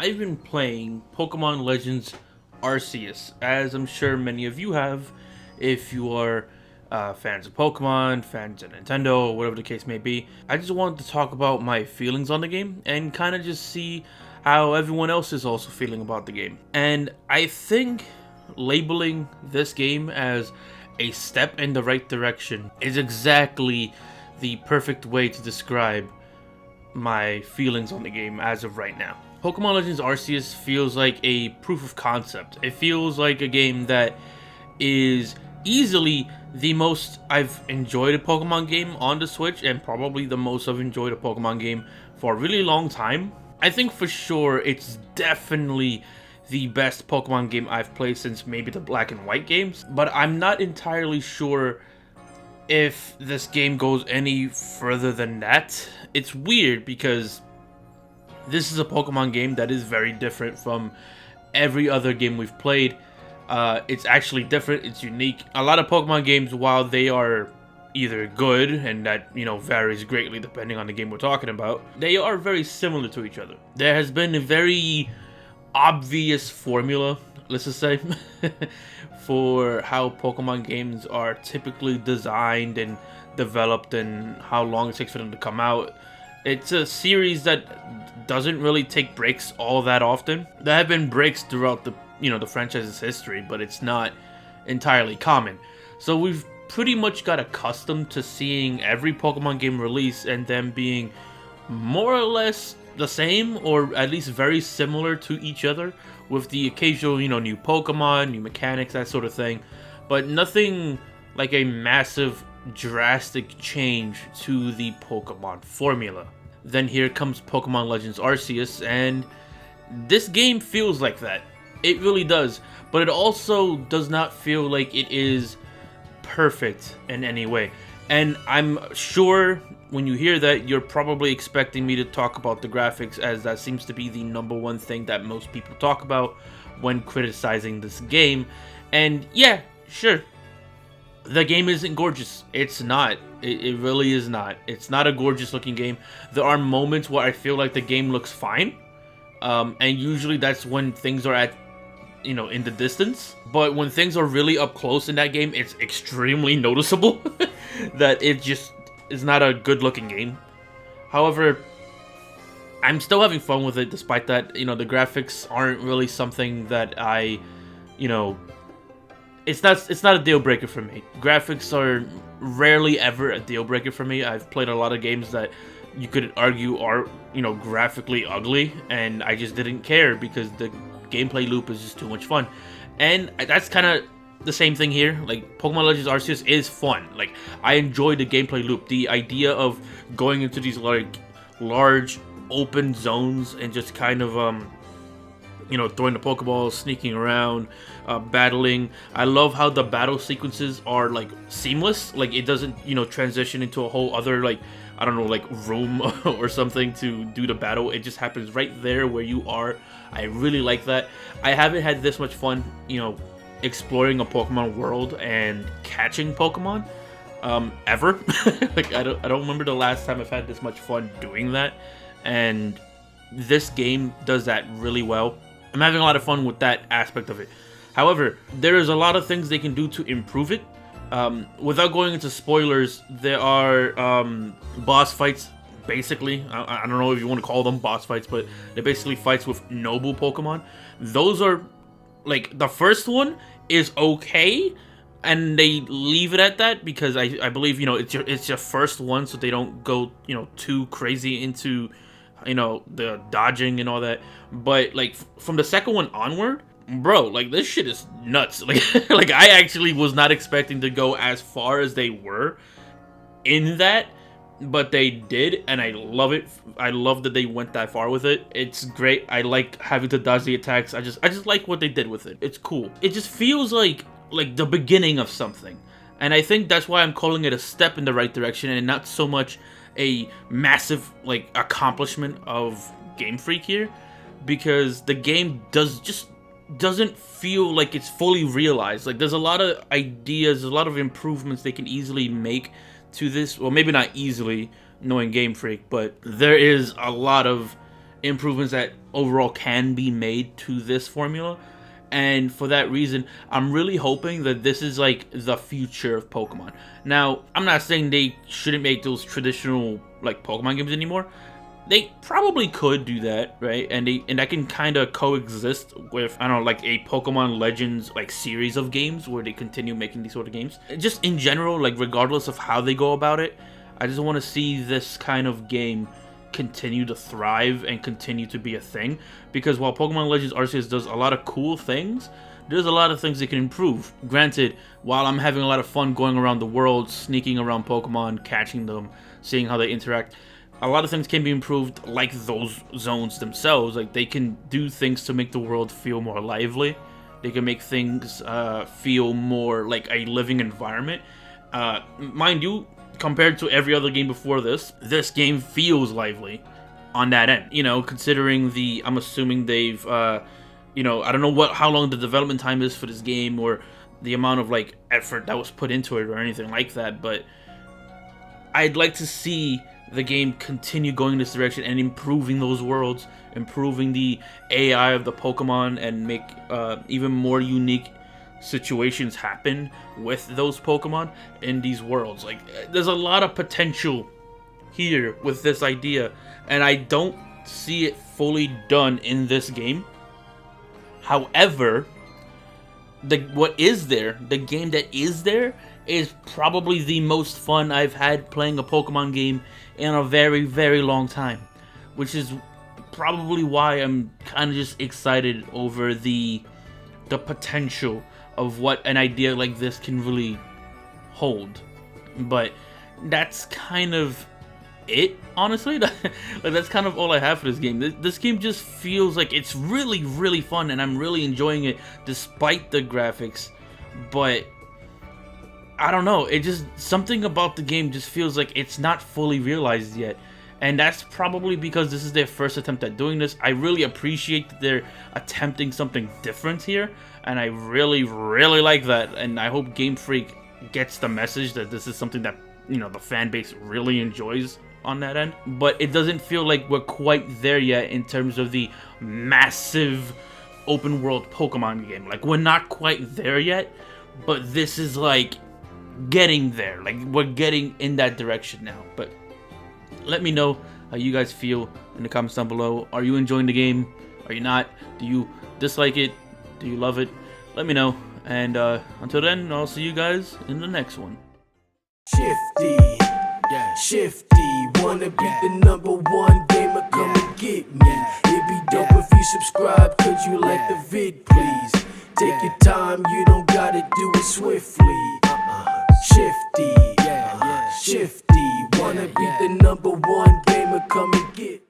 I've been playing Pokemon Legends Arceus, as I'm sure many of you have, if you are fans of Pokemon, fans of Nintendo, or whatever the case may be. I just wanted to talk about my feelings on the game and kind of just see how everyone else is also feeling about the game. And I think labeling this game as a step in the right direction is exactly the perfect way to describe my feelings on the game as of right now. Pokemon Legends Arceus feels like a proof of concept. It feels like a game that is easily the most I've enjoyed a Pokemon game on the Switch, and probably the most I've enjoyed a Pokemon game for a really long time. I think for sure it's definitely the best Pokemon game I've played since maybe the Black and White games, but I'm not entirely sure if this game goes any further than that. It's weird because this is a Pokemon game that is very different from every other game we've played. It's actually different, it's unique. A lot of Pokemon games, while they are either good, and that, varies greatly depending on the game we're talking about, they are very similar to each other. There has been a very obvious formula, let's just say, for how Pokemon games are typically designed and developed and how long it takes for them to come out. It's a series that doesn't really take breaks all that often. There have been breaks throughout the franchise's history, but it's not entirely common. So we've pretty much got accustomed to seeing every Pokemon game release and them being more or less the same, or at least very similar to each other, with the occasional, new Pokemon, new mechanics, that sort of thing, but nothing like a massive, drastic change to the Pokemon formula. Then here comes Pokemon Legends Arceus, and this game feels like that. It really does, but it also does not feel like it is perfect in any way. And I'm sure when you hear that, you're probably expecting me to talk about the graphics, as that seems to be the number one thing that most people talk about when criticizing this game. And yeah, sure, the game isn't gorgeous. It's not. It really is not. It's not a gorgeous looking game. There are moments where I feel like the game looks fine. And usually that's when things are at, in the distance. But when things are really up close in that game, it's extremely noticeable that it just is not a good looking game. However, I'm still having fun with it despite that. The graphics aren't really something that I, it's not a deal breaker for me. Graphics are rarely ever a deal breaker for me. I've played a lot of games that you could argue are, graphically ugly, and I just didn't care because the gameplay loop is just too much fun. And that's kind of the same thing here. Like, Pokemon Legends Arceus is fun. Like, I enjoy the gameplay loop. The idea of going into these large open zones and just kind of throwing the Pokeballs, sneaking around, battling. I love how the battle sequences are seamless. Like, it doesn't transition into a whole other room or something to do the battle. It just happens right there where you are. I really like that. I haven't had this much fun exploring a Pokemon world and catching Pokemon ever. I don't remember the last time I've had this much fun doing that, and this game does that really well. I'm having a lot of fun with that aspect of it. However, there is a lot of things they can do to improve it. Without going into spoilers, there are boss fights, basically. I don't know if you want to call them boss fights, but they're basically fights with noble Pokemon. Those are, the first one is okay, and they leave it at that because I believe, it's your first one, so they don't go, too crazy into, the dodging and all that. But, from the second one onward, bro, this shit is nuts. I actually was not expecting to go as far as they were in that, but they did, and I love it. I love that they went that far with it. It's great. I like having to dodge the attacks. I just like what they did with it. It's cool. It just feels like the beginning of something, and I think that's why I'm calling it a step in the right direction and not so much a massive accomplishment of Game Freak here, because the game doesn't feel like it's fully realized. There's a lot of ideas, a lot of improvements they can easily make to this. Well, maybe not easily, knowing Game Freak, but there is a lot of improvements that overall can be made to this formula. And for that reason, I'm really hoping that this is like the future of Pokemon. Now, I'm not saying they shouldn't make those traditional like Pokemon games anymore. They probably could do that, right? And that can kind of coexist with, I don't know, like a Pokemon Legends like series of games where they continue making these sort of games. Just in general, like regardless of how they go about it, I just want to see this kind of game continue to thrive and continue to be a thing, because while Pokemon Legends Arceus does a lot of cool things, there's a lot of things they can improve. Granted, while I'm having a lot of fun going around the world, sneaking around Pokemon, catching them, seeing how they interact, a lot of things can be improved, like those zones themselves. Like, they can do things to make the world feel more lively. They can make things feel more like a living environment. Mind you, compared to every other game before this game feels lively on that end. You know, considering I'm assuming they've, you know, I don't know how long the development time is for this game, or the amount of like effort that was put into it or anything like that, but I'd like to see the game continue going in this direction and improving those worlds, improving the AI of the Pokemon, and make even more unique situations happen with those Pokemon in these worlds. Like, there's a lot of potential here with this idea, and I don't see it fully done in this game. However, the game that is there is probably the most fun I've had playing a Pokemon game in a very, very long time, which is probably why I'm kind of just excited over the potential of what an idea like this can really hold. But that's kind of it, honestly. Like, that's kind of all I have for this game. This game just feels like it's really, really fun, and I'm really enjoying it despite the graphics. But I don't know, it just, something about the game just feels like it's not fully realized yet. And that's probably because this is their first attempt at doing this. I really appreciate that they're attempting something different here, and I really, really like that. And I hope Game Freak gets the message that this is something that, you know, the fan base really enjoys on that end. But it doesn't feel like we're quite there yet in terms of the massive open world Pokemon game. Like, we're not quite there yet, but this is like getting there. Like, we're getting in that direction now. But let me know how you guys feel in the comments down below. Are you enjoying the game? Are you not? Do you dislike it? Do you love it? Let me know. And until then, I'll see you guys in the next one. Shifty, yeah. Shifty, wanna be the #1 gamer, come and get me. It'd be dope if you subscribe, could you like the vid, please? Take your time, you don't gotta do it swiftly. Shifty, Shifty, wanna be the #1 gamer, come and get